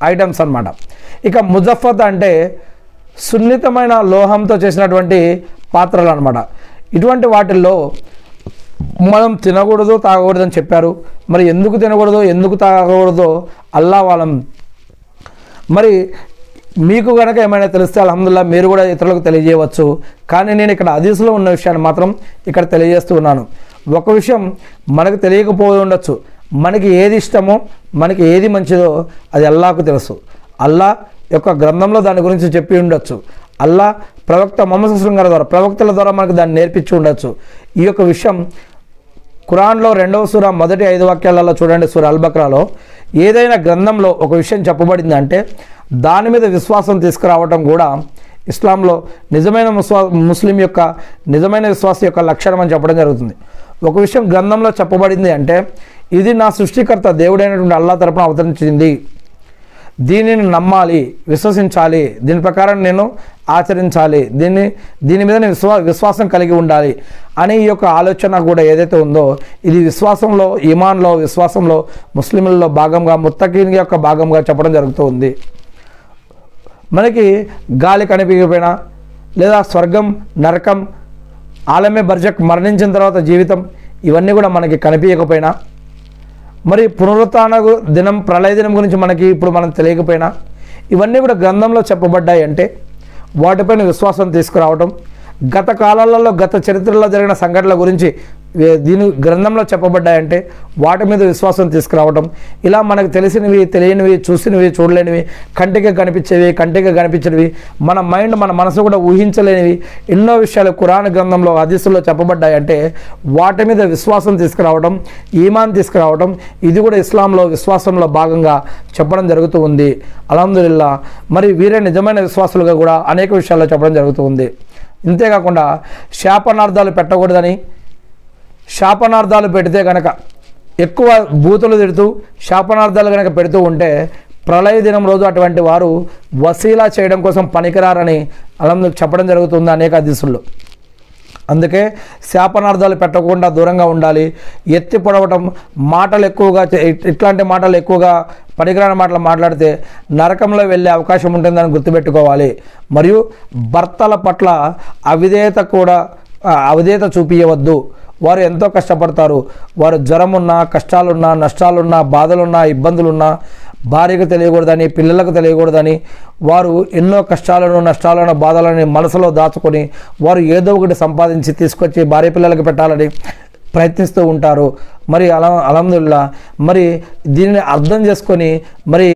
Items అన్నమాట. ఇక ముజఫ్ఫత్ అంటే సున్నితమైన లోహంతో చేసినటువంటి పాత్రలు అన్నమాట. ఇటువంటి వాటిల్లో మనం తినకూడదు తాగకూడదు అని చెప్పారు. మరి ఎందుకు తినకూడదు ఎందుకు తాగకూడదో అల్లాహ్ ఆలం. మరి మీకు కనుక ఏమైనా తెలిస్తే అల్హమ్దులిల్లాహ్ మీరు కూడా ఇతరులకు తెలియజేయవచ్చు. కానీ నేను ఇక్కడ హదీసులో ఉన్న విషయాన్ని మాత్రం ఇక్కడ తెలియజేస్తూ ఉన్నాను. ఒక విషయం మనకు తెలియకపోయి ఉండొచ్చు. మనకి ఏది ఇష్టమో మనకి ఏది మంచిదో అది అల్లాహకు తెలుసు. అల్లాహ్ యొక్క గ్రంథంలో దాని గురించి చెప్పి ఉండొచ్చు. అల్లాహ్ ప్రవక్త ముహమ్మద్ సల్లల్లాహు అలైహి వసల్లం గారి ప్రవక్తల ద్వారా మనకు దాన్ని నేర్పించి ఉండొచ్చు. ఈ యొక్క విషయం ఖురాన్లో 2వ సూర మొదటి 5 వాక్యాలలో చూడండి. సూర అల్ బక్రాలో ఏదైనా గ్రంథంలో ఒక విషయం చెప్పబడింది అంటే దాని మీద విశ్వాసం తీసుకురావడం కూడా ఇస్లాంలో నిజమైన ముస్లిం యొక్క నిజమైన విశ్వాసం యొక్క లక్షణం అని చెప్పడం జరుగుతుంది. ఒక విషయం గ్రంథంలో చెప్పబడింది అంటే ఇది నా సృష్టికర్త దేవుడైనటువంటి అల్లాహ్ తరపున అవతరించింది, దీనిని నమ్మాలి, విశ్వసించాలి, దీని ప్రకారం నేను ఆచరించాలి, దీని మీద నేను విశ్వాసం కలిగి ఉండాలి అని ఈ యొక్క ఆలోచన కూడా ఏదైతే ఉందో ఇది విశ్వాసంలో ఈమాన్లో విశ్వాసంలో ముస్లింలలో భాగంగా ముత్తకీన్ యొక్క భాగంగా చెప్పడం జరుగుతూ ఉంది. మనకి గాలి కనిపించకపోయినా లేదా స్వర్గం నరకం ఆలమే బర్జక్ మరణించిన తర్వాత జీవితం ఇవన్నీ కూడా మనకి కనిపించకపోయినా మరి పునరుత్థాన దినం ప్రళయ దినం గురించి మనకి ఇప్పుడు మనం తెలియకపోయినా ఇవన్నీ కూడా గ్రంథంలో చెప్పబడ్డాయి అంటే వాటిపైన విశ్వాసం తీసుకురావడం, గత కాలాలలో గత చరిత్రలో జరిగిన సంఘటనల గురించి దీని గ్రంథంలో చెప్పబడ్డాయంటే వాటి మీద విశ్వాసం తీసుకురావడం, ఇలా మనకు తెలిసినవి తెలియనివి చూసినవి చూడలేనివి కంటికి కనిపించేవి కంటికి కనిపించినవి మన మైండ్ మన మనసు కూడా ఊహించలేనివి ఎన్నో విషయాలు ఖురాన్ గ్రంథంలో హదీసుల్లో చెప్పబడ్డాయంటే వాటి మీద విశ్వాసం తీసుకురావడం ఈమాన్ తీసుకురావడం ఇది కూడా ఇస్లాంలో విశ్వాసంలో భాగంగా చెప్పడం జరుగుతూ ఉంది. అల్హమ్దులిల్లాహ్. మరి వీరే నిజమైన విశ్వాసులుగా కూడా అనేక విషయాల్లో చెప్పడం జరుగుతూ ఉంది. ఇంతేకాకుండా శాపనార్థాలు పెట్టకూడదని, శాపనార్థాలు పెడితే కనుక ఎక్కువ బూతులు తిడుతూ శాపనార్థాలు కనుక పెడుతూ ఉంటే ప్రళయ దినం రోజు అటువంటి వారు వసీలా చేయడం కోసం పనికిరారని చెప్పడం జరుగుతుంది అనేక హదీసుల్లో. అందుకే శాపనార్థాలు పెట్టకుండా దూరంగా ఉండాలి. ఎత్తి పొడవటం మాటలు ఎక్కువగా ఇట్లాంటి మాటలు ఎక్కువగా పనికిరాని మాటలు మాట్లాడితే నరకంలో వెళ్ళే అవకాశం ఉంటుందని గుర్తుపెట్టుకోవాలి. మరియు భర్తల పట్ల అవిధేయత చూపించవద్దు. వారు ఎంతో కష్టపడతారు. వారు జ్వరం ఉన్నా కష్టాలున్నా నష్టాలున్నా బాధలున్నా ఇబ్బందులున్నా భార్యకు తెలియకూడదని పిల్లలకు తెలియకూడదని వారు ఎన్నో కష్టాలను నష్టాలను బాధలని మనసులో దాచుకొని వారు ఏదో ఒకటి సంపాదించి తీసుకొచ్చి భార్య పిల్లలకు పెట్టాలని ప్రయత్నిస్తూ ఉంటారు. మరి అల్హమ్దులిల్లాహ్ మరి దీనిని అర్థం చేసుకొని మరి